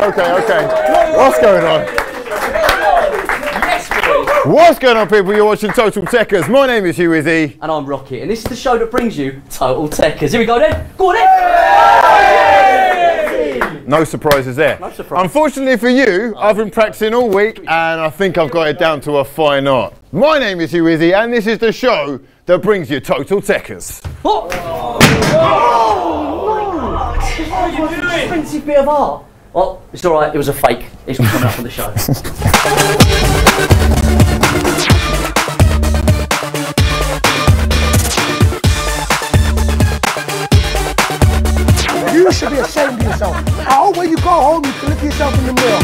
Okay. What's going on? What's going on, people? You're watching Total Tekkers. My name is Hugh Izzy. And I'm Rocket. And this is the show that brings you Total Tekkers. Here we go then. Go on then. No surprises there. No surprise. Unfortunately for you, I've been practicing all week and I think I've got it down to a fine art. My name is Hugh Izzy and this is the show that brings you Total Tekkers. What? Oh, no! What are you doing? Expensive bit of art. Well, it's alright, it was a fake. It's coming up on the show. You should be ashamed of yourself. Oh, when you go home, you can look at yourself in the mirror.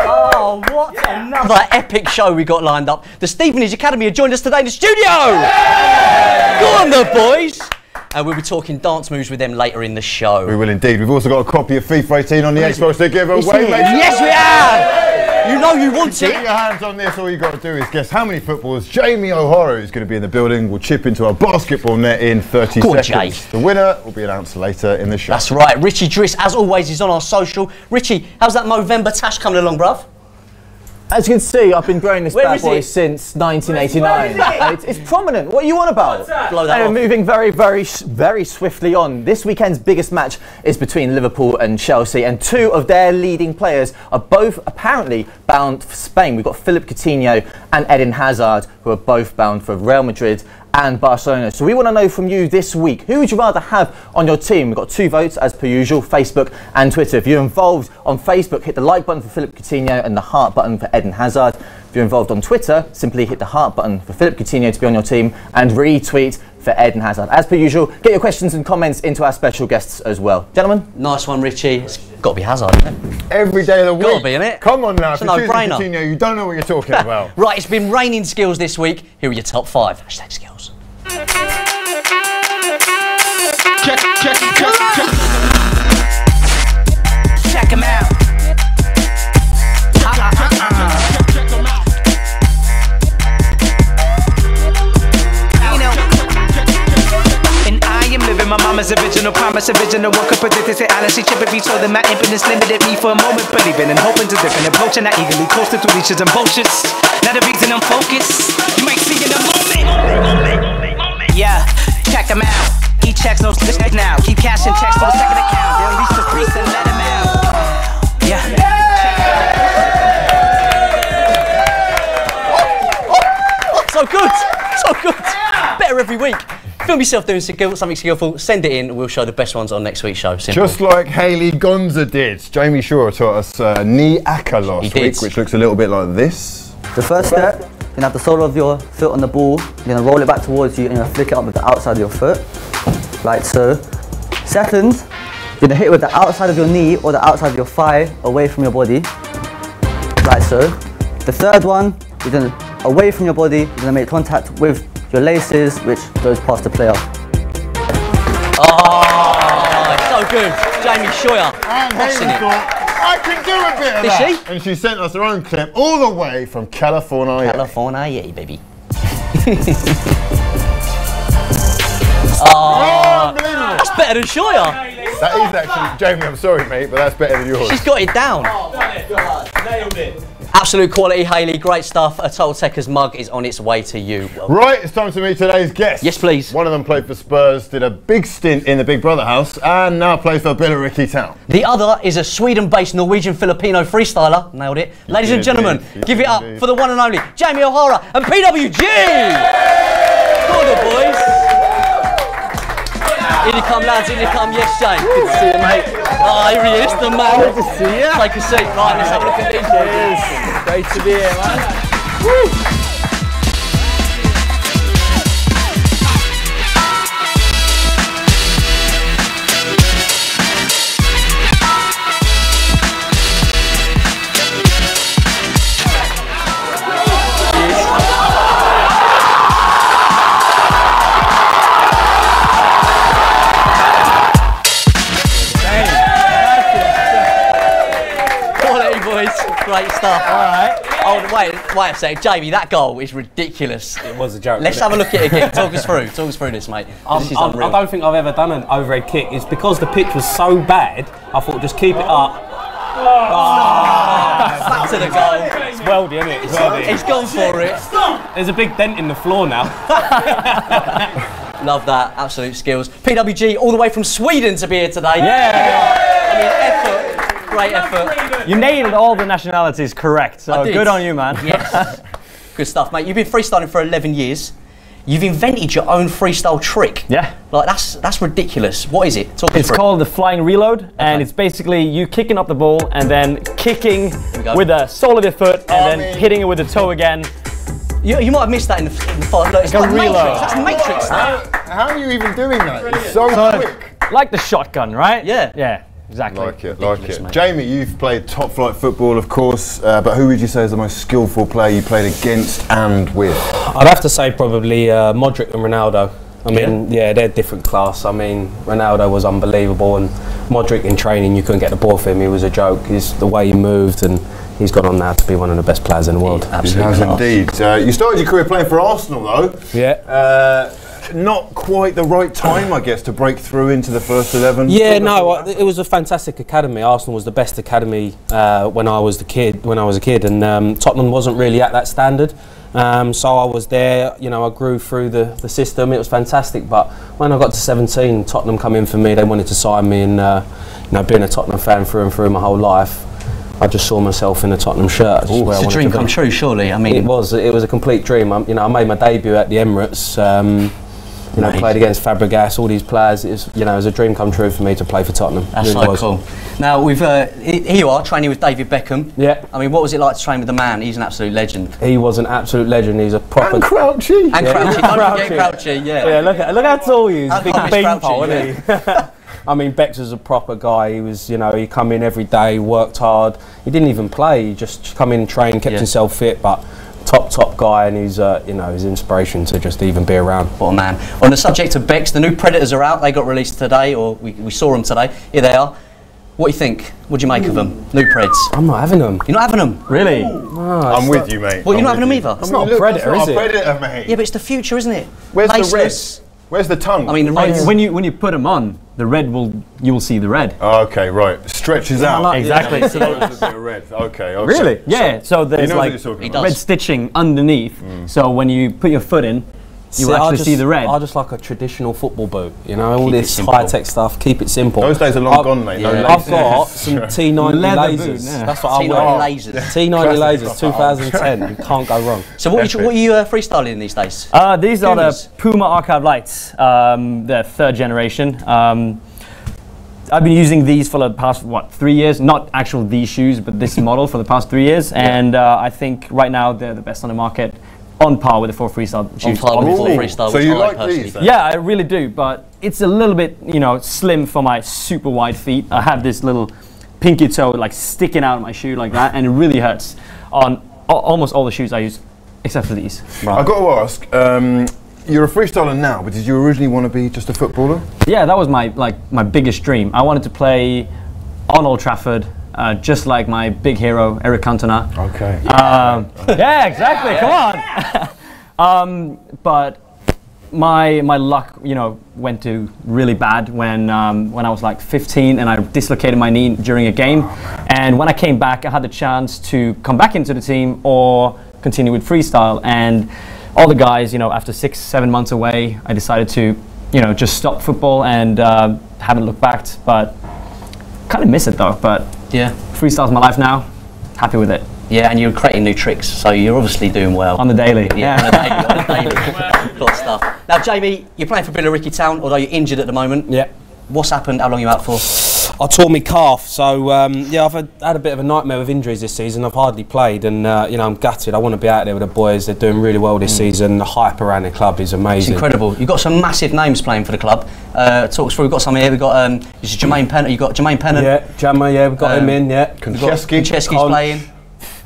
Oh, what another epic show we got lined up. The Stevenage Academy have joined us today in the studio. Go on, the boys. And we'll be talking dance moves with them later in the show. We will indeed. We've also got a copy of FIFA 18 on the Xbox to give away. Yes, we have. You know you want Get it. your hands on this. All you got to do is guess how many footballs Jamie O'Hara, who's going to be in the building, will chip into a basketball net in 30 Go on, seconds. Jay. The winner will be announced later in the show. That's right. Richie Driss, as always, is on our social. Richie, how's that Movember tash coming along, bruv? As you can see, I've been growing this bad boy it? since 1989. It's prominent. What are you on about? Blow that And off. we're moving very swiftly on. This weekend's biggest match is between Liverpool and Chelsea, and two of their leading players are both apparently bound for Spain. We've got Philip Coutinho and Eden Hazard, who are both bound for Real Madrid and Barcelona. So we want to know from you this week, who would you rather have on your team? We've got 2 votes as per usual, Facebook and Twitter. If you're involved on Facebook, hit the like button for Philip Coutinho and the heart button for Eden Hazard. If you're involved on Twitter, simply hit the heart button for Philip Coutinho to be on your team and retweet for Eden Hazard. As per usual, get your questions and comments into our special guests as well. Gentlemen? Nice one, Richie. It's got to be Hazard, isn't it? Every day of the week. Gotta be, innit? Come on now. It's If a you're choosing no-brainer. Coutinho, you don't know what you're talking about. Right, it's been raining skills this week. Here are your top 5. Hashtag skills. Check him out. And I am living my mama's original promise, original one could predict this. Honestly, chip if you told them my impotence limited me for a moment, believing and hoping to different approach, and I eagerly coasted through leashes and vultures. Now the reason I'm focused, you might see in a moment. Yeah, check him out. He checks no switch now. Keep cashing checks for the second account. They'll release the priest and let him out. Yeah. So good. So good. Better every week. Film yourself doing something skillful, send it in, and we'll show the best ones on next week's show. Simple. Just like Hayley Gonza did. Jamie Shaw taught us knee aka last week, which looks a little bit like this. The first step, you're going to have the sole of your foot on the ball, you're going to roll it back towards you and you're going to flick it up with the outside of your foot, like so. Second, you're going to hit it with the outside of your knee or the outside of your thigh away from your body, like so. The third one, you're going to, away from your body, you're going to make contact with your laces, which goes past the player. Oh, so good. Jamie Scheuer. And Hayley thought, I can do a bit of that. Did she? And she sent us her own clip all the way from California. California, yeah, baby. Unbelievable. That's better than Scheuer. That is actually, Jamie, I'm sorry, mate, but that's better than yours. She's got it down. Nailed it. Absolute quality, Hayley. Great stuff. A Total Tekkers mug is on its way to you. Right, it's time to meet today's guest. Yes, please. One of them played for Spurs, did a big stint in the Big Brother house, and now plays for Billericay Town. The other is a Sweden-based Norwegian-Filipino freestyler. Nailed it. Ladies and gentlemen, give it up for the one and only Jamie O'Hara and PWG! Come on, boys. In you come, lads, in you come. Yes, Jay. Good to see you, mate. Oh, here he is, the man. Good to see you. Take a seat. Right, let's have a look at these boys. Great to be here, man. Woo. Quality, boys. Great stuff. All right. Oh, wait. Wait a sec, Jamie, that goal is ridiculous. It was a joke. Let's have a look at it again. Talk us through this, mate. This is unreal. I don't think I've ever done an overhead kick. It's because the pitch was so bad, I thought just keep it up. Back to the goal. It's weldy, isn't it? It's weldy. He's gone for it. There's a big dent in the floor now. Love that, absolute skills. PWG all the way from Sweden to be here today. Yeah. I mean, effort, great effort. You nailed all the nationalities correct, so good on you, man. Yes. Good stuff, mate. You've been freestyling for 11 years. You've invented your own freestyle trick. Yeah. Like, that's ridiculous. What is it? Talk us It's through. called the flying reload, and it's basically you kicking up the ball and then kicking with the sole of your foot and then hitting it with the toe again. You might have missed that in the fight. Look, it's like reload. Matrix. That's Matrix. How are you even doing that? It's so quick. Like the shotgun, right? Yeah. Yeah, exactly. Like it. Mate. Jamie, you've played top flight football, of course, but who would you say is the most skillful player you played against and with? I'd have to say probably Modric and Ronaldo. I mean, yeah, they're different class. I mean, Ronaldo was unbelievable, and Modric in training, you couldn't get the ball for him. He was a joke. He's the way he moved, and he's gone on now to be one of the best players in the world. Absolutely. He has indeed. You started your career playing for Arsenal, though. Yeah. Not quite the right time, I guess, to break through into the first 11. Yeah, no, it was a fantastic academy. Arsenal was the best academy when I was a kid, and Tottenham wasn't really at that standard. So I was there, you know, I grew through the system. It was fantastic, but when I got to 17, Tottenham come in for me. They wanted to sign me, and you know, being a Tottenham fan through and through my whole life, I just saw myself in a Tottenham shirt. It's a dream come true, surely. I mean, it was a complete dream. You know, I made my debut at the Emirates. You know, played against Fabregas, all these players. It was a dream come true for me to play for Tottenham. That's really so cool. Now we've here you are training with David Beckham. Yeah. I mean, what was it like to train with the man? He's an absolute legend. He was an absolute legend. He's a proper. And Crouchy. And Crouchy. Don't forget Crouchy. Yeah. Yeah, look how tall he is. Big Crouchy, big pole, isn't he? I mean, Bex was a proper guy. He was, you know, he come in every day, worked hard. He didn't even play. He just come in, train, kept himself fit, but. Top guy, and he's you know, his inspiration to just even be around. What a man. On the subject of Bex, the new Predators are out. They got released today, or we saw them today. Here they are. What do you think? What do you make of them? New Preds. I'm not having them. You're not having them? Really? No, I'm with you, mate. Well, you're not having them either. It's not a Predator, is it? Predator, mate. Yeah, but it's the future, isn't it? Where's Laceless. the red? Where's the tongue? I mean, the reds. When you put them on, the red you will see the red. Oh, okay, right. Stretches out. Exactly. So there's a bit of red. Okay. Really? Yeah. So there's knows what like he's talking about. red stitching underneath. So when you put your foot in, you will actually see the red. I just like a traditional football boot, you know, all Keep it this simple. high-tech stuff, keep it simple. Those days are long gone, mate. Yeah. No I've laces. got some T90 Leather lasers. boot, yeah. That's what I T90 wear. lasers. T90 lasers, 2010. You can't go wrong. So what are you freestyling these days? These are the Pumas. Puma Archive Lights, the third generation. I've been using these for the past, 3 years? Not actual these shoes, but this model for the past 3 years. And I think right now they're the best on the market, on par with the 4 freestyle shoes. On par with the 4 freestyle, So which you I like like personally. these then? Yeah, I really do, but it's a little bit, you know, slim for my super wide feet. I have this little pinky toe like sticking out of my shoe like that, and it really hurts on almost all the shoes I use, except for these. I've got to ask, you're a freestyler now, but did you originally want to be just a footballer? Yeah, that was my biggest dream. I wanted to play on Old Trafford, just like my big hero, Eric Cantona. Okay. Yeah, exactly. Come on. But my luck, you know, went to really bad when I was like 15 and I dislocated my knee during a game. And when I came back, I had the chance to come back into the team or continue with freestyle. And all the guys, you know, after 6-7 months away, I decided to, you know, just stop football and haven't looked back. But kind of miss it though. But Yeah. freestyle's my life now. Happy with it. Yeah, and you're creating new tricks, so you're obviously doing well. On the daily. Yeah, on the daily. Got stuff. Now, Jamie, you're playing for Billericay Town, although you're injured at the moment. Yeah. What's happened? How long are you out for? I tore my calf, so yeah, I've had a bit of a nightmare with injuries this season. I've hardly played, and you know, I'm gutted. I want to be out there with the boys. They're doing really well this season. The hype around the club is amazing. It's incredible. You've got some massive names playing for the club. Talk us through. We've got some here. We've got Jermaine Pennant. You've got Jermaine Pennant. Yeah, Jammer. Yeah, we've got him in. Yeah, Konchesky. Konchesky's playing.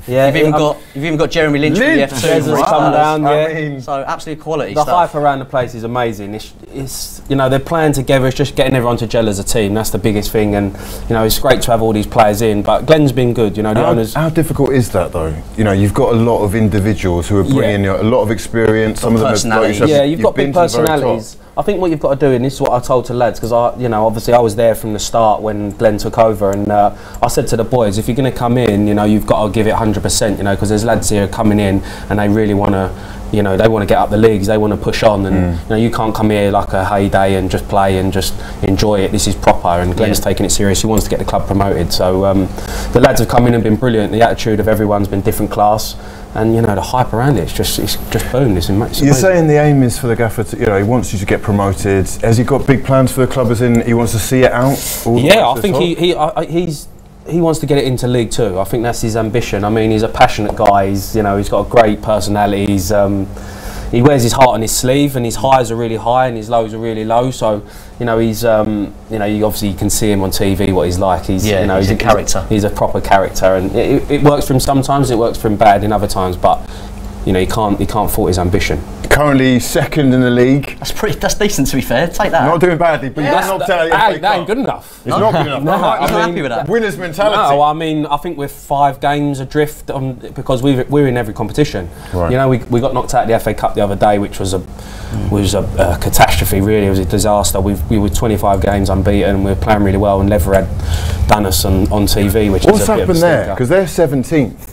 Yeah, you've even got Jeremy Lynch from the Lynch! F2. There's come down, yeah. So absolute quality The stuff. hype around the place is amazing. It's you know, they're playing together. It's just getting everyone to gel as a team. That's the biggest thing. And you know, it's great to have all these players in. But Glenn's been good. You know, the owners. How difficult is that though? You know, you've got a lot of individuals who are bringing a lot of experience. Some of them have like yourself, you've got big been to the very top. personalities. I think what you've got to do, and this is what I told to lads, because obviously I was there from the start when Glenn took over, and I said to the boys, if you're going to come in, you know, you've got to give it 100%, you know, because there's lads here coming in and they really want to, you know, they want to get up the leagues, they want to push on, and you know, you can't come here like a heyday and just play and just enjoy it. This is proper, and Glenn's taking it serious. He wants to get the club promoted. So the lads have come in and been brilliant. The attitude of everyone's been different class. And you know, the hype around it's just boom. It's amazing. You're saying the aim is for the gaffer to, you know, he wants you to get promoted. Has he got big plans for the club? As in, he wants to see it out. Yeah, I think he wants to get it into League Two. I think that's his ambition. I mean, he's a passionate guy. He's got a great personality. He wears his heart on his sleeve, and his highs are really high and his lows are really low. So, you know, he's, you know, you obviously can see him on TV what he's like. He's a character. He's a proper character, and it works for him sometimes. It works for him bad in other times, but you know, he can't fault his ambition. Currently second in the league. That's decent, to be fair. Take that. Not doing badly, but you got knocked out of the FA Cup. That ain't good enough. It's not good enough. No, I'm happy with that. Winner's mentality. No, I mean, I think we're 5 games adrift because we're in every competition. Right. You know, we got knocked out of the FA Cup the other day, which was a catastrophe. Really, it was a disaster. We were 25 games unbeaten, and we were playing really well, and Lever had done us on TV. Which what's is a bit happened of a there? Because they're 17th.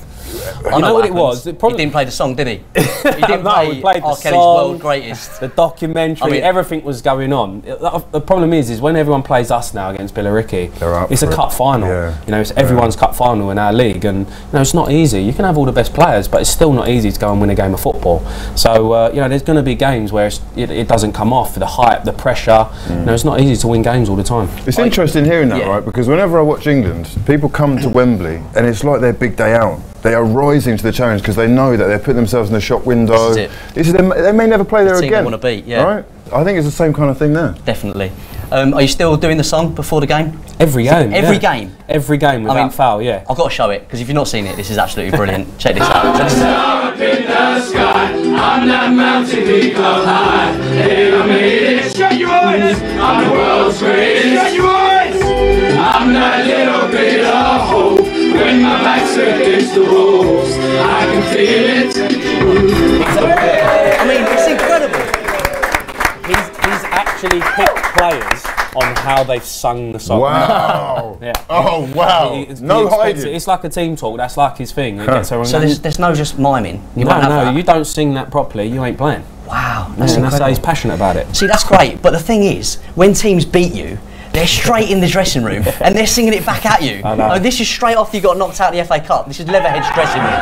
I know what it was. He didn't play the song, did he? He didn't No, we played the R. Kelly's song, World Greatest. the documentary, everything was going on. The problem is when everyone plays us now against Billericay, it's a cup final. Yeah. You know, it's everyone's cup final in our league, and you know, it's not easy. You can have all the best players, but it's still not easy to go and win a game of football. So you know, there's going to be games where it doesn't come off, the hype, the pressure. You know, it's not easy to win games all the time. It's interesting hearing that, right? Because whenever I watch England, people come to Wembley, and it's like their big day out. They are rising to the challenge because they know that they're putting themselves in the shop window. They may never play there again. They want to beat, yeah. Right? I think it's the same kind of thing there. Definitely. Are you still doing the song before the game? Every game. Every game? Every game without foul, yeah. I've got to show it, because if you've not seen it, this is absolutely brilliant. Check this out. Up in the sky, I'm that mountain peak up high. Hey, I made it. Shut your eyes. I'm the world's greatest. Shut your eyes. I'm that little bit of hope. When my back's against the ropes, I can feel it. I mean, it's incredible. He's actually picked players on how they've sung the song. Wow. Yeah. Oh, wow. No hiding. It's like a team talk. That's like his thing. So there's no just miming? No, you don't sing that properly, you ain't playing. Wow. That's how he's passionate about it. See, that's great. But the thing is, when teams beat you, they're straight in the dressing room and they're singing it back at you. I know. Oh, this is straight after you got knocked out of the FA Cup. This is Leatherhead's dressing room.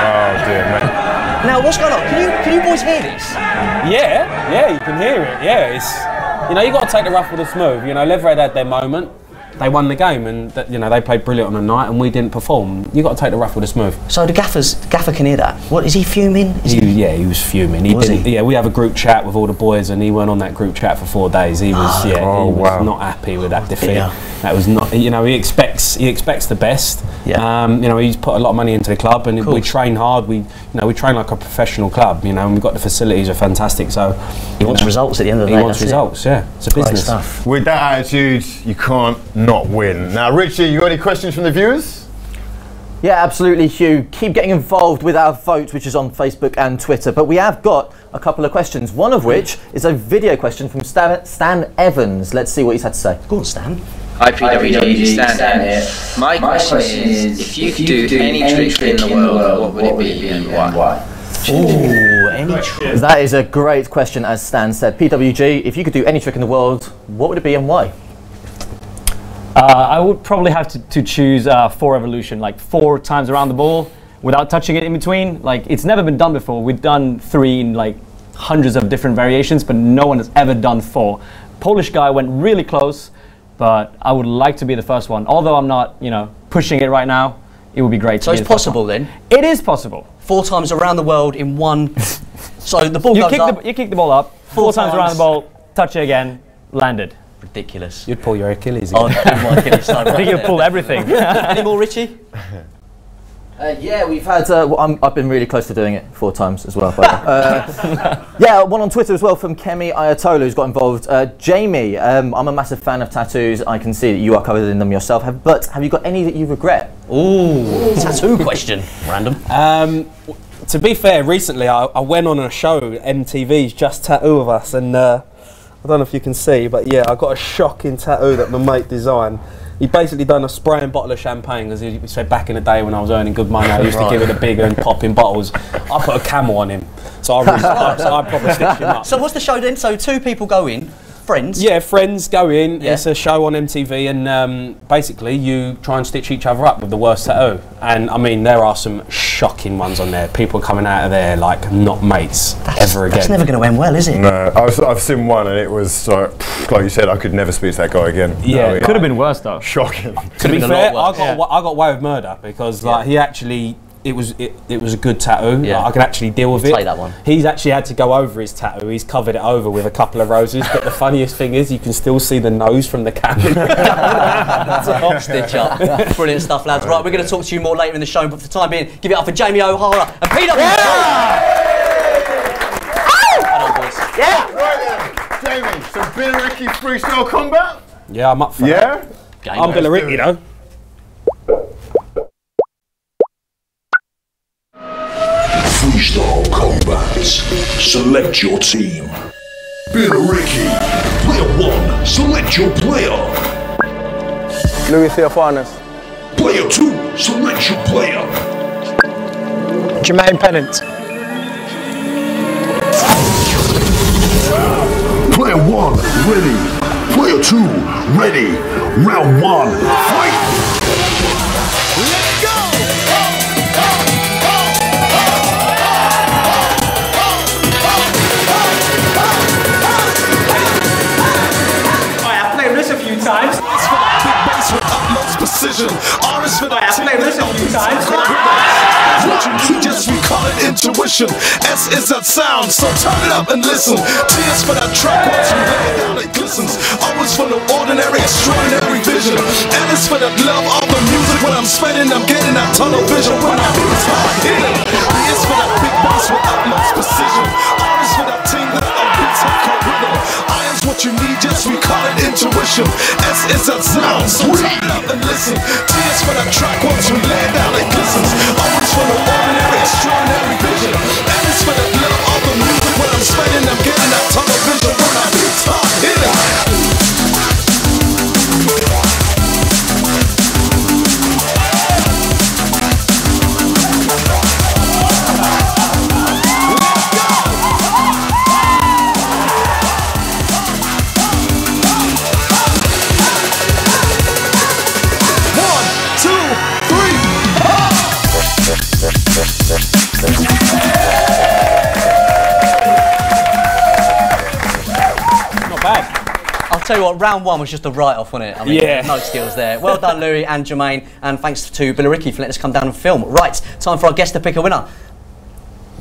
Oh dear, mate. Now, what's going on? Can you boys hear this? Yeah, you can hear it. Yeah, it's, you know, you got to take the rough with the smooth. You know, Leatherhead had their moment. They won the game, and you know, they played brilliant on the night, and we didn't perform. You got to take the rough with the smooth. So the gaffer can hear that. What is he fuming? Yeah, he was fuming. Yeah, we have a group chat with all the boys, and he went on that group chat for 4 days. He was, he was not happy with that defeat. Yeah. That was not. You know, he expects the best. Yeah. You know, he's put a lot of money into the club, and we train hard. We train like a professional club. You know, and we've got the facilities are fantastic. So he wants results at the end of the day. He wants results. Yeah, it's a business. Stuff. With that attitude, you can't not win. Now, Richie, you got any questions from the viewers? Yeah, absolutely, Hugh. Keep getting involved with our vote, which is on Facebook and Twitter. But we have got a couple of questions, one of which is a video question from Stan Evans. Let's see what he's had to say. Go on, Stan. Hi PWG, Stan here. My question is, if you could do any trick in the world, what would it be and why? Ooh, any trick. That is a great question, as Stan said. PWG, if you could do any trick in the world, what would it be and why? I would probably have to choose 4 evolution, like 4 times around the ball without touching it in between. Like, it's never been done before. We've done 3 in like hundreds of different variations, but no one has ever done 4. Polish guy went really close, but I would like to be the first one. Although I'm not, you know, pushing it right now, it would be great. So it's possible then? It is possible. 4 times around the world in one. So the ball goes up. You kick the ball up, 4 times around the ball, touch it again, landed. Ridiculous. You'd pull your Achilles Oh, again. my Achilles. I think you'll pull everything. Any more, Richie? Yeah, we've had. I've been really close to doing it 4 times as well. Yeah, one on Twitter as well from Kemi Ayatollah who's got involved. Jamie, I'm a massive fan of tattoos. I can see that you are covered in them yourself. But have you got any that you regret? Ooh, tattoo question. Random. To be fair, recently I went on a show, MTV's Just Tattoo of Us, and I don't know if you can see, but yeah, I got a shocking tattoo that my mate designed. He basically done a spraying bottle of champagne because he said back in the day when I was earning good money, I used to give it a bigger and pop in bottles. I put a camel on him, so I probably stitched him up. So what's the show then? So 2 people go in, friends? Yeah, friends go in. Yeah. It's a show on MTV, and basically you try and stitch each other up with the worst tattoo. And I mean, there are some shocking ones on there. People coming out of there like not mates ever again. That's never going to end well, is it? No, I've seen one and it was like you said, I could never speak to that guy again. Yeah, it could have been worse though. Shocking. To be fair, I got away with murder because like he actually. It was a good tattoo. Yeah. Like, I could actually deal with it. Take that one. He's actually had to go over his tattoo. He's covered it over with a couple of roses. But the funniest thing is, you can still see the nose from the camera. That's a hot stitch up. Brilliant stuff, lads. Right, we're going to talk to you more later in the show, but for the time being, give it up for Jamie O'Hara and PW. Well done, boys. Yeah. Right then, Jamie. Some Billericay freestyle combat. Yeah, I'm up for Yeah. Game I'm on. Billericay though. Freestyle combat. Select your team. Billericay. Player 1, select your player. Louis Theophanous. Player 2, select your player. Jermaine Pennant. Player 1, ready. Player 2, ready. Round 1, fight! Let's go! I've played this a few times. With utmost precision, honest for the I've played this a few times. what you need, just we call it intuition. S is that sound, so turn it up and listen. T is for that track, once you lay it down, it glistens. Always for the ordinary, extraordinary vision. N is for that love of the music. When I'm spinning, I'm getting that tunnel vision. When I beat hard hitting. B is for that big bass with utmost precision. R is for that team that beats hardcore rhythm. I is what you need, just we call it intuition. S is that sound, so turn it up and listen. T is for that track, once we lay it down, it glistens. Always for the ordinary, extraordinary vision. N is for that love of the music. When I'm spinning, I'm getting that tunnel vision. When I beat hard hitting. I'll tell you what, round 1 was just a write-off, wasn't it? I mean, yeah. No skills there. Well done, Louis and Jermaine, and thanks to Billericay for letting us come down and film. Right, time for our guest to pick a winner.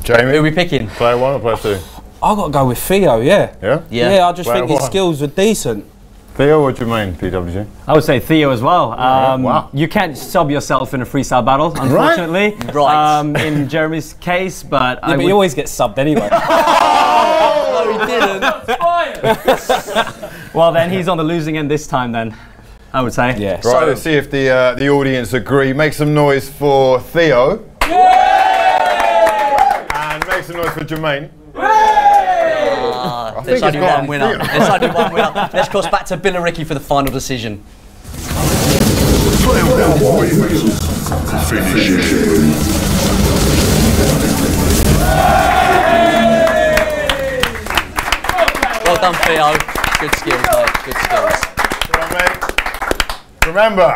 Jamie. Who are we picking? Player 1 or player 2? I got to go with Theo. Yeah. Yeah. Yeah. I just Player think his 1. skills were decent. Theo or Jermaine, PWG? I would say Theo as well. Wow. You can't sub yourself in a freestyle battle, unfortunately. Right. In Jeremy's case, but Yeah, but he always gets subbed anyway. No, he didn't. Well, then he's on the losing end this time. Then I would say. Yeah. Right, let's see if the audience agree. Make some noise for Theo. And make some noise for Jermaine. There's only one winner. There's only one winner. Let's cross back to Billericay for the final decision. Well done, Theo. Good skills, mate. Good skills. Well, mate. Remember,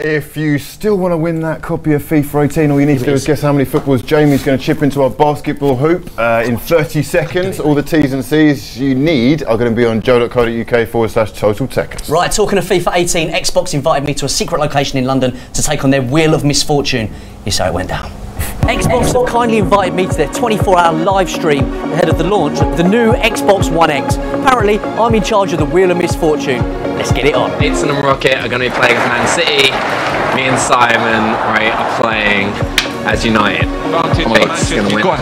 if you still want to win that copy of FIFA 18, all you need to do is guess how many footballs Jamie's going to chip into our basketball hoop in 30 seconds. All the T's and C's you need are going to be on joe.co.uk/Total Tekkers. Right, talking of FIFA 18, Xbox invited me to a secret location in London to take on their Wheel of Misfortune. Here's how it went down. Xbox have kindly invited me to their 24-hour live stream ahead of the launch of the new Xbox One X. Apparently, I'm in charge of the Wheel of Misfortune. Let's get it on. Instant and Rocket are going to be playing as Man City. Me and Simon, right, are playing as United. It's going to win. Go on.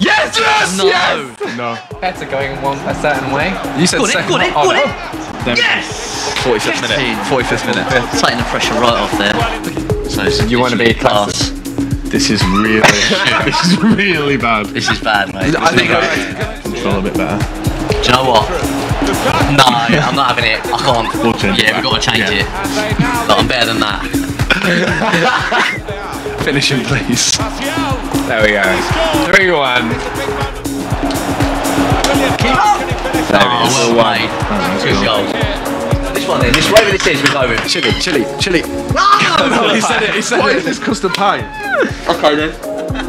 Yes! No. Yes! No. Bets are going a certain way. You said second. Got it. Yes! 45th minute. 45th minute. Taking the pressure right off there. So you want to be class. This is really this is really bad. This is bad, mate. I think I control a bit better. Do you know what? No, I'm not having it. I can't. Yeah, we've got to change it. But I'm better than that. Finish him, please. There we go. 3-1. Oh, well made. Good goal. This one then, whatever this is, we go with. Chili. No! He said it. Why is this custard pie? Okay then.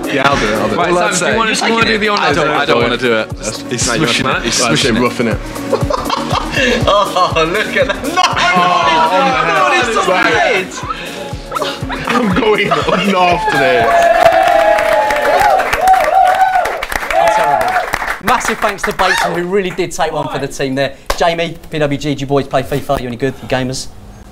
Yeah, I'll do it. Right, Sam, do you want to do the honours? I don't want to do it. He's swishing it. He's swishing, roughing it. Oh, look at that. No! I'm going north today. Massive thanks to Bateson, who really did take one for the team there. Jamie, PWG, do you boys play FIFA? You any good? You gamers?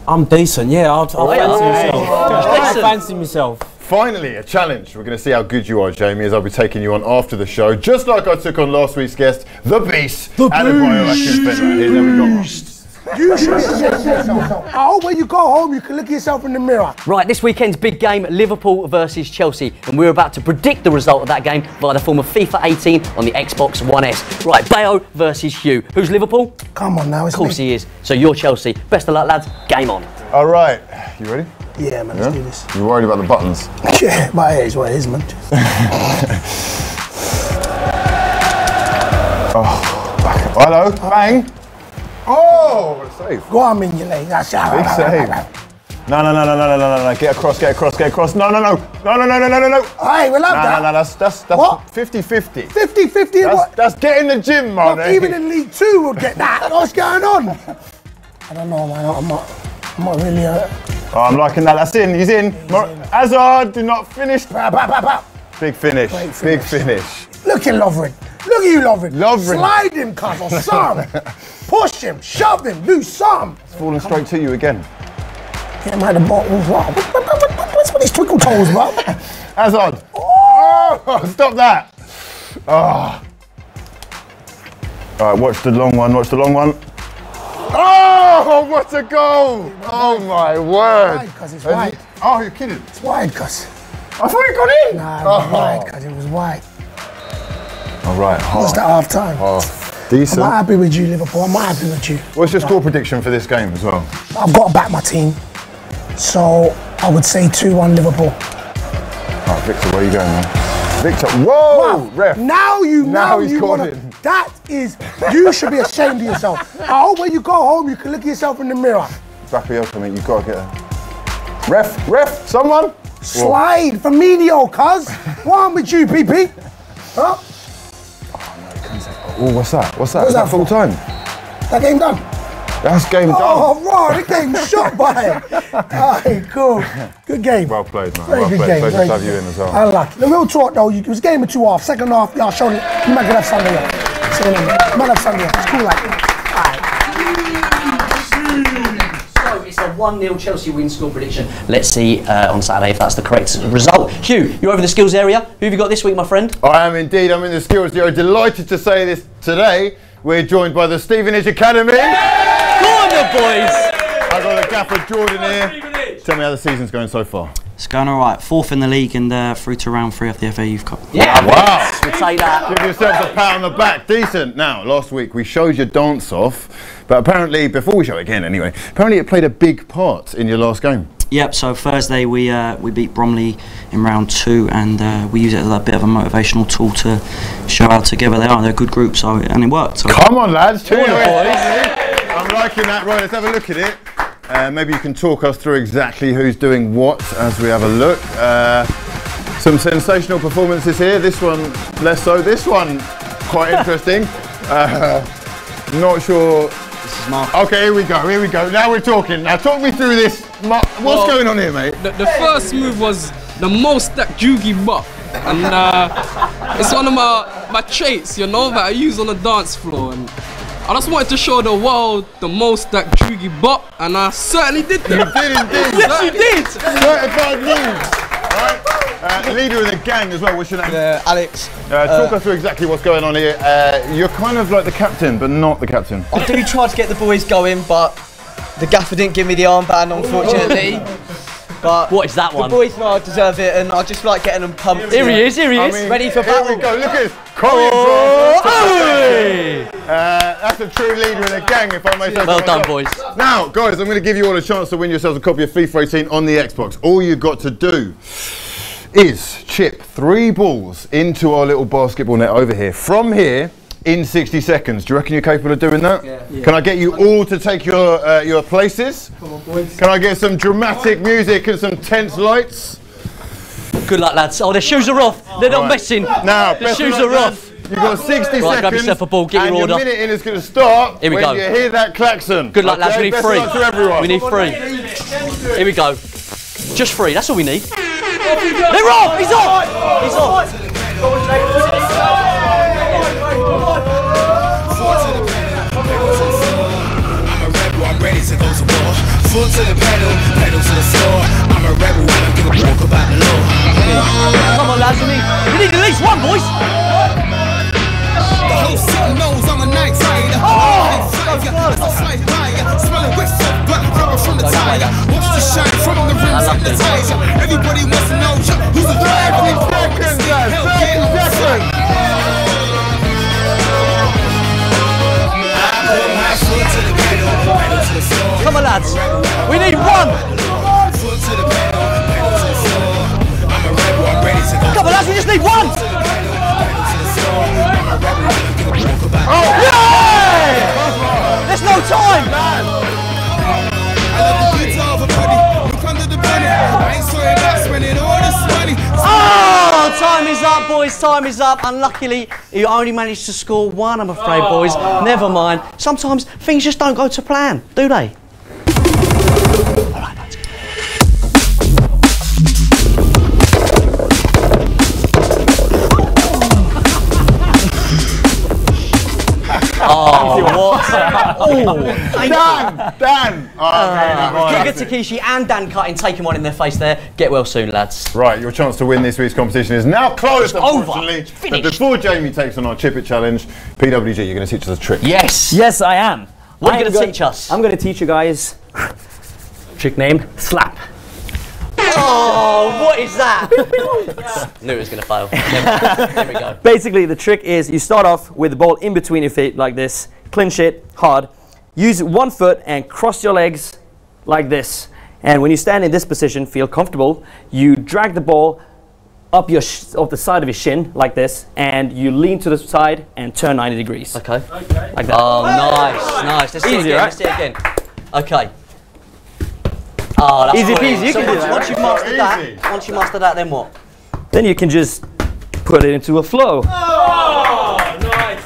I'm decent, yeah. I'll fancy myself. I'll fancy myself. Finally, a challenge. We're going to see how good you are, Jamie, as I'll be taking you on after the show, just like I took on last week's guest, the Beast, Adebayo Akinfenwa. Here we go. You should be ashamed of yourself. I hope when you go home, you can look at yourself in the mirror. Right, this weekend's big game, Liverpool versus Chelsea, and we're about to predict the result of that game via the form of FIFA 18 on the Xbox One S. Right, Bayo versus Hugh. Who's Liverpool? Come on now, it's Of course he is. So you're Chelsea. Best of luck, lads. Game on. All right. You ready? Yeah, man, let's do this. You're worried about the buttons? Yeah, but it is what it is, man. Hello, bang. Oh, what a save. Go on, Minion. That's Big save. No. Get across. No. Hey, we'll have that. No, that's What? 50-50. 50-50 what? That's getting the gym, man. Not even in League 2 would get that. What's going on? I don't know, man. I'm not really... Oh, I'm liking that. That's in. He's in. Hazard, do not finish. Big finish. Big finish. Look at Lovren. Look at you, Lovren. Lovren. Slide him, cuz, or some. Push him, shove him, do some. It's falling straight to you again. Get him out of the bottle. What's with these twinkle toes, bro? Hazard. Oh, stop that. Oh. All right, watch the long one. Oh, what a goal! Oh my word! It's wide, cuz it's wide. Oh, you're kidding? It's wide, cuz. I thought it got in! Nah, it was wide, cuz it was wide. All right. What's that half time? Oh, decent. I'm not happy with you, Liverpool. I'm not happy with you. What's your score prediction for this game as well? I've got to back my team. So I would say 2-1 Liverpool. All right, Victor, where are you going, man? Victor, whoa! Wow. Ref. Now he's you caught wanna, it. that is, you should be ashamed of yourself. I hope when you go home, you can look at yourself in the mirror. Bakayoko, mate, you've got to get a... Ref, someone? Slide, Firmino, cuz. One with you, PP. Huh? Oh, what's that? Is that that full time? That game done? That's game done. Oh, right, the game shot by him. Alright, cool. Good game. Well played, man. Very Well good played. game. Pleasure Very to have good you game. in as well. I like it. The real talk, though, it was a game of 2 halves. Second half, y'all showed it. You might get that Sunday off. So, you might have Sunday off. It's cool like that. So it's a 1-0 Chelsea win score prediction. Let's see on Saturday if that's the correct result. Hugh, you're over the skills area. Who have you got this week, my friend? I am indeed. I'm in the skills area. Delighted to say this today. We're joined by the Stevenage Academy. Go on, the boys. I've got the gaffer Jordan here. Tell me how the season's going so far. It's going all right. 4th in the league and through to round 3 of the FA Youth Cup. Yeah, wow. We'll take that. Give yourselves a pat on the back. Decent. Now, last week we showed your dance off, but apparently, before we show it again anyway, apparently it played a big part in your last game. Yep, so Thursday we beat Bromley in round 2 and we use it as a bit of a motivational tool to show how together they are. They're a good group, and it worked. So. Come on, lads. I'm liking that. Right, let's have a look at it. Maybe you can talk us through exactly who's doing what as we have a look. Some sensational performances here. This one less so. This one quite interesting. Not sure. Okay, here we go. Now we're talking. Now talk me through this. What's going on here, mate? The first move was the most that Jugi bop. And it's one of my traits, you know, that I use on the dance floor. And I just wanted to show the world the most that Jugi bop, and I certainly did that. You did indeed. Yes, you did. Certified moves. Right. Leader of the gang as well. What's your name? Alex. Talk us through exactly what's going on here. You're kind of like the captain, but not the captain. I do try to get the boys going, but the gaffer didn't give me the armband, unfortunately. But what is that one? The boys know I deserve it, and I just like getting them pumped. Here he is, here he is. Ready for battle. Here we go, look at this. That's a true leader of the gang, if I may say so. Well done, boys. Now, guys, I'm going to give you all a chance to win yourselves a copy of FIFA 18 on the Xbox. All you've got to do is chip 3 balls into our little basketball net over here. From here, in 60 seconds. Do you reckon you're capable of doing that? Yeah. Can I get you all to take your places? Come on, boys. Can I get some dramatic music and some tense lights? Good luck, lads. Oh, their shoes are off. They're not messing. Now, their shoes are off. You've got 60 seconds. Grab yourself a ball, get your order. And your minute in is going to start here we when go. you hear that klaxon. Good luck, lads. We need Best 3. luck to everyone. We need 3. Here we go. Just 3. That's all we need. They're off. He's off. He's off. Ready to go to war. Foot to the pedal, pedal to the floor. I'm a rebel, I don't give a fuck about the law. Come on, lads, we need at least 1, boys. The whole city knows I'm a night rider. Oh, smelling with soap, black rubber from the tire. Watch the shine from the rims and the tires. Everybody wants to know who's the driver. 30 seconds. Come on, lads. We need 1. Come on, lads. We just need 1. Oh, yay! There's no time. Oh, time is up, boys. Time is up. Unluckily, you only managed to score 1, I'm afraid, boys. Never mind. Sometimes things just don't go to plan, do they? All right, lads. Oh, what? Dan! Giga Takeshi and Dan Cutting taking one in their face there. Get well soon, lads. Right, your chance to win this week's competition is now closed, unfortunately. It's finished. But before Jamie takes on our Chip It Challenge, PWG, you're going to teach us a trick. Yes! Yes, I am. What are you going to teach us? I'm going to teach you guys trick name, slap. Oh, what is that? Knew it was going to fail. There we go. Basically, the trick is you start off with the ball in between your feet like this, clinch it hard, use 1 foot and cross your legs like this. And when you stand in this position, feel comfortable, you drag the ball up the side of your shin like this, and you lean to the side and turn 90 degrees. Okay. Like that. Oh, nice, nice. Let's see it again. Right? Let's see it again. Okay. Oh, that's Easy brilliant. peasy. You So can do that. once you've mastered that, then what? Then you can just put it into a flow. Oh, nice.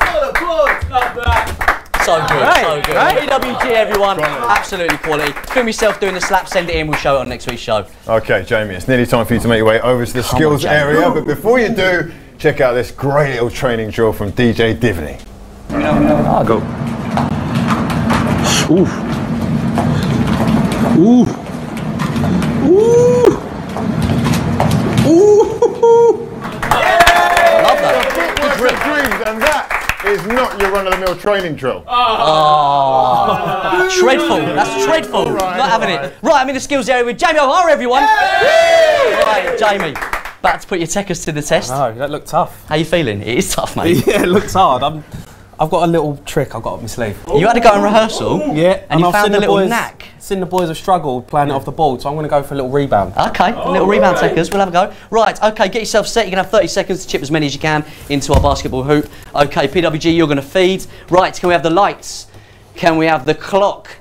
So good, Right, so good. right? PWG, everyone. Absolutely quality. Film yourself doing the slap, send it in, we'll show it on next week's show. Okay, Jamie, it's nearly time for you to make your way over to the skills area. But before you do, check out this great little training drill from DJ Divney. I'll go. Ooh. Ooh. Ooh. Ooh. Love that. Good drill. Dreams, and that is not your run-of-the-mill training drill. Oh. Dreadful. That's dreadful. Not having it. Right, I'm in the skills area with Jamie O'Hara, everyone. Right, Jamie. About to put your Tekkers to the test. Oh, that looked tough. How you feeling? It is tough, mate. Yeah, it looks hard. I've got a little trick I've got up my sleeve. You had to go in rehearsal? Yeah. And you I've found seen a little boys, knack? Seen the boys have struggled playing it off the ball, so I'm going to go for a little rebound. Okay, a little rebound Tekkers. We'll have a go. Right, okay, get yourself set. You're going to have 30 seconds to chip as many as you can into our basketball hoop. Okay, PWG, you're going to feed. Right, can we have the lights? Can we have the clock?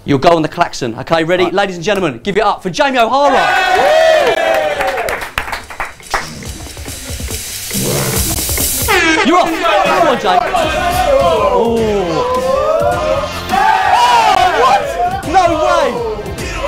You'll go on the klaxon. Okay, ready? Right. Ladies and gentlemen, give it up for Jamie O'Hara. You're off. Come on, Jamie. Oh, what? No way. Oh,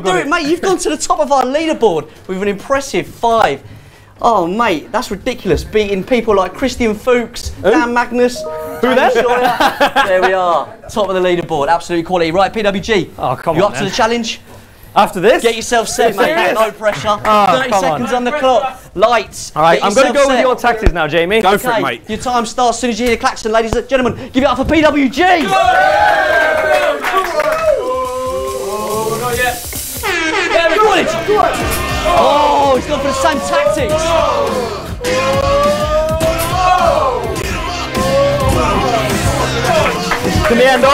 can do it, mate. You've gone to the top of our leaderboard with an impressive 5. Oh, mate, that's ridiculous. Beating people like Christian Fuchs, Dan Magnus. Who then? There we are. Top of the leaderboard. Absolute quality. Right, PWG. Oh, come on. You up to the challenge? After this? Get yourself set, mate. No pressure. 30 seconds on the clock. Lights. All right, I'm going to go with your tactics now, Jamie. Go for it, mate. Your time starts as soon as you hear the klaxon, ladies and gentlemen. Give it up for PWG. Not yet. Oh, he's gone for the same tactics. To the end,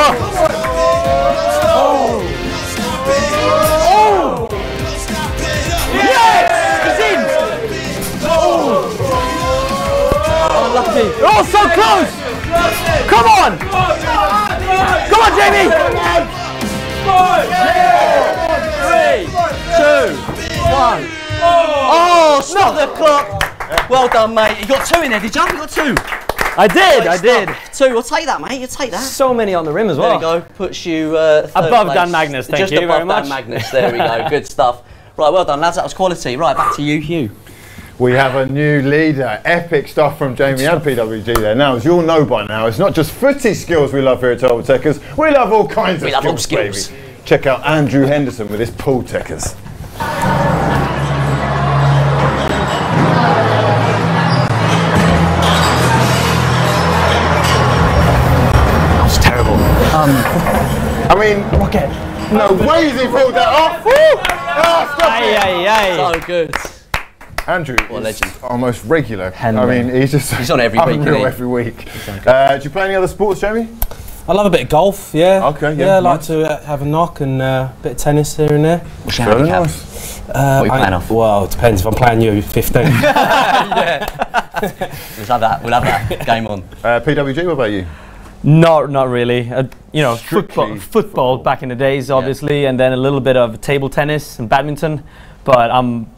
Unlucky. Oh, so close! Come on! Come on, Jamie! 3, 2, 1. Oh, stop the clock. Well done, mate. You got 2 in there, did you? You got 2. I did. 2. We'll take that, mate. You take that. So many on the rim as There well. we go. Puts you above place. Dan Magnus. Thank Just you above very much. Dan Magnus. There we go. Good stuff. Right, well done, lads. That was quality. Right, back to you, Hugh. We have a new leader. Epic stuff from Jamie and PWG there. Now, as you all know by now, it's not just footy skills we love here at Total Tekkers. We love all kinds of skills, baby. Check out Andrew Henderson with his pool Tekkers. That was terrible. I mean, Rocket. No way he pulled that off. Woo! Oh, stop it. So good. Andrew what a legend. Almost regular. Henry. I mean, he's on every week. Unreal every week. Do you play any other sports, Jamie? I love a bit of golf, yeah. Okay, yeah. Yeah, I like to have a knock and a bit of tennis here and there. What's your handicap? What are you playing off? Well, it depends. If I'm playing you, 15. Yeah. We'll have that. Game on. PWG, what about you? Not really. You know, football back in the days, obviously, and then a little bit of table tennis and badminton. But I'm,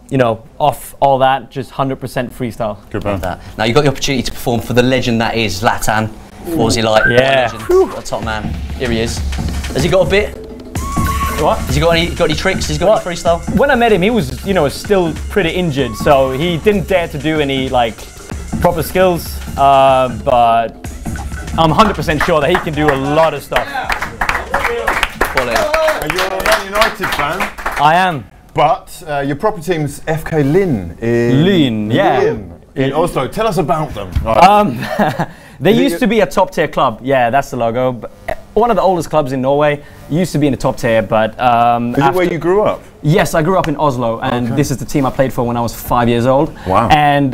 off all that, just 100% freestyle. Good man. Now you got the opportunity to perform for the legend that is Zlatan. What was he like? Yeah. What a top man. Here he is. Has he got a bit? What? Has he got any tricks? Has he got any freestyle? When I met him, he was, still pretty injured, so he didn't dare to do any proper skills. But I'm 100% sure that he can do a lot of stuff. You're a Man United fan. I am. But your proper team's FK Lyn in Oslo. Tell us about them. They used to be a top tier club. Yeah, that's the logo. But one of the oldest clubs in Norway. Used to be in the top tier, but is it where you grew up? Yes, I grew up in Oslo, and this is the team I played for when I was 5 years old. Wow. And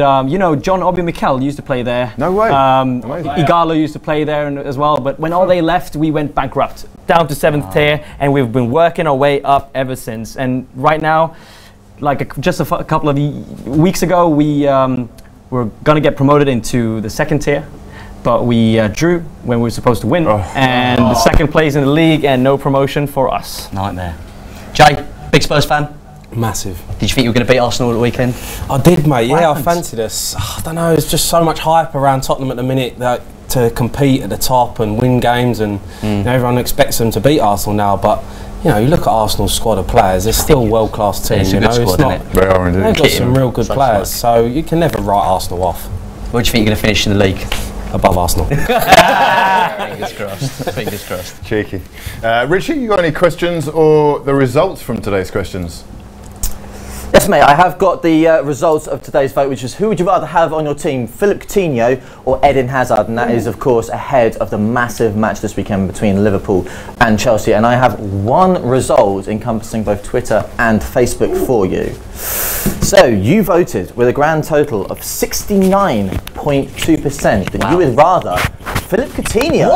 John Obi Mikel used to play there. No way. Igalo used to play there as well. But when all they left, we went bankrupt, down to 7th tier, and we've been working our way up ever since. And right now, just a couple of weeks ago, we were gonna get promoted into the 2nd tier. But we drew when we were supposed to win, and the 2nd place in the league, and no promotion for us. Nightmare. Jay, big Spurs fan? Massive. Did you think you were going to beat Arsenal at the weekend? I did, mate. Yeah, I fancied us. I don't know. There's just so much hype around Tottenham at the minute to compete at the top and win games, and everyone expects them to beat Arsenal now. But you look at Arsenal's squad of players. They're still a world-class team. It's a good squad, isn't it? They are indeed. They've got some real good players, so you can never write Arsenal off. Where do you think you're going to finish in the league? Above Arsenal. Fingers crossed. Fingers crossed. Cheeky. Richie, you got any questions or the results from today's questions? Yes, mate, I have got the results of today's vote, which is who would you rather have on your team, Philip Coutinho or Eden Hazard? And that is, of course, ahead of the massive match this weekend between Liverpool and Chelsea. And I have one result encompassing both Twitter and Facebook for you. So, you voted with a grand total of 69.2% that you would rather Philip Coutinho.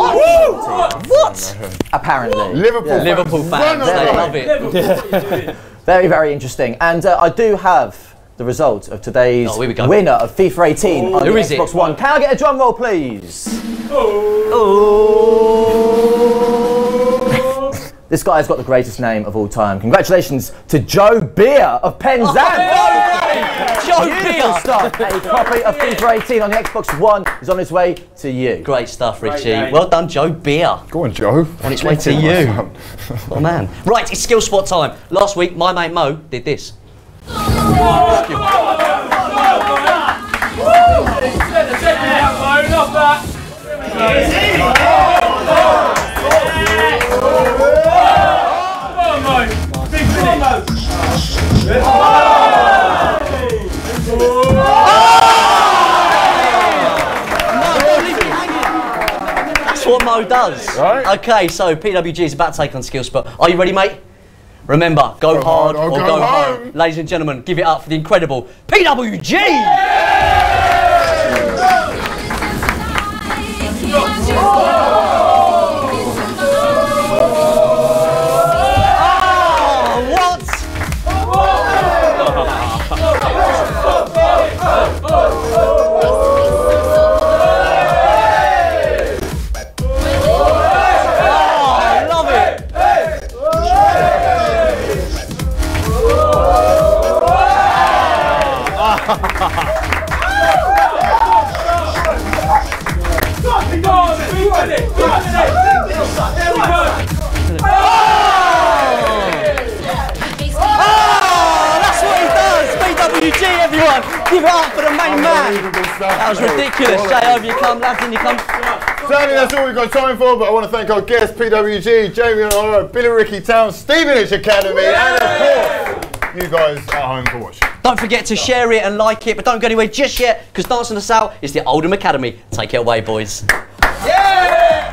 What? Apparently. Liverpool fans, they love it. Very, very interesting. And I do have the result of today's winner of FIFA 18 on the Xbox One. Can I get a drum roll, please? This guy's got the greatest name of all time. Congratulations to Joe Beer of Penzance. Joe Beautiful Beer. stuff. A copy of FIFA 18 on the Xbox One is on its way to you. Great stuff, Richie. Well done, Joe Beer. Go on, Joe. On its way to you. Oh man. Right, it's skill spot time. Last week, my mate Mo did this. That's what Mo does. Right. Okay, so PWG is about to take on skill spot. Are you ready, mate? Remember, go hard or go home. Ladies and gentlemen, give it up for the incredible PWG! PWG, everyone! Give it up for the main man! That was ridiculous. Jay, over you come, lads, in you come. Sadly, that's all we've got time for, but I want to thank our guests, PWG, Jamie and Ora, Billy Ricky Town, Stevenage Academy, and of course, you guys at home for watching. Don't forget to share it and like it, but don't go anywhere just yet, because Dancing Us Out is the Oldham Academy. Take it away, boys. Yeah!